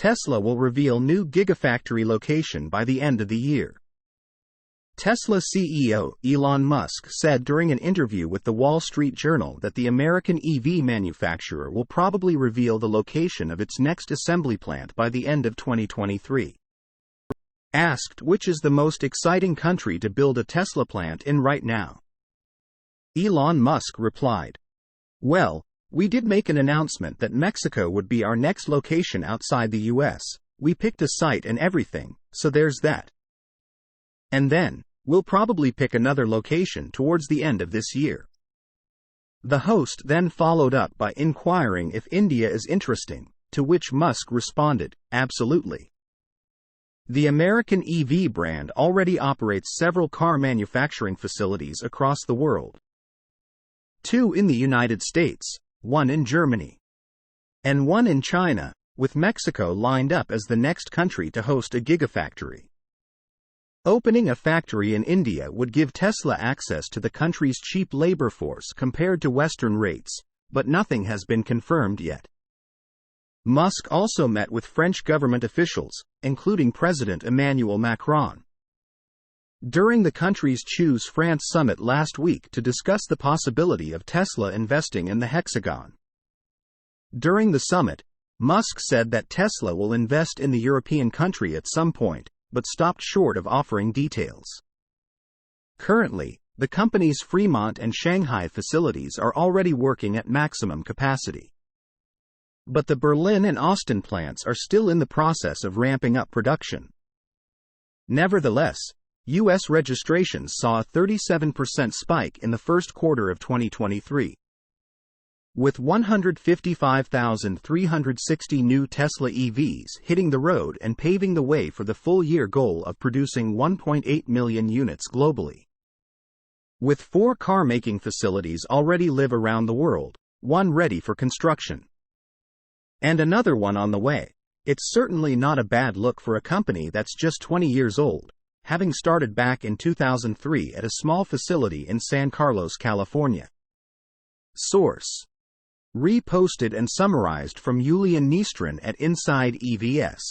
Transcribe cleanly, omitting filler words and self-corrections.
Tesla will reveal new Gigafactory location by the end of the year. Tesla CEO Elon Musk said during an interview with the Wall Street Journal that the American EV manufacturer will probably reveal the location of its next assembly plant by the end of 2023. Asked which is the most exciting country to build a Tesla plant in right now, Elon Musk replied, "Well, we did make an announcement that Mexico would be our next location outside the US. We picked a site and everything, so there's that. And then, we'll probably pick another location towards the end of this year." The host then followed up by inquiring if India is interesting, to which Musk responded, "Absolutely." The American EV brand already operates several car manufacturing facilities across the world. 2 in the United States, 1 in Germany, and 1 in China, with Mexico lined up as the next country to host a Gigafactory. Opening a factory in India would give Tesla access to the country's cheap labor force compared to Western rates, but nothing has been confirmed yet. Musk also met with French government officials, including President Emmanuel Macron, during the country's Choose France summit last week to discuss the possibility of Tesla investing in the Hexagon. During the summit, Musk said that Tesla will invest in the European country at some point, but stopped short of offering details. Currently, the company's Fremont and Shanghai facilities are already working at maximum capacity. But the Berlin and Austin plants are still in the process of ramping up production. Nevertheless, U.S. registrations saw a 37% spike in the first quarter of 2023. With 155,360 new Tesla EVs hitting the road and paving the way for the full-year goal of producing 1.8 million units globally. With 4 car-making facilities already live around the world, 1 ready for construction, and another one on the way, it's certainly not a bad look for a company that's just 20 years old, having started back in 2003 at a small facility in San Carlos, California. Source: reposted and summarized from Julian Nystrom at Inside EVS.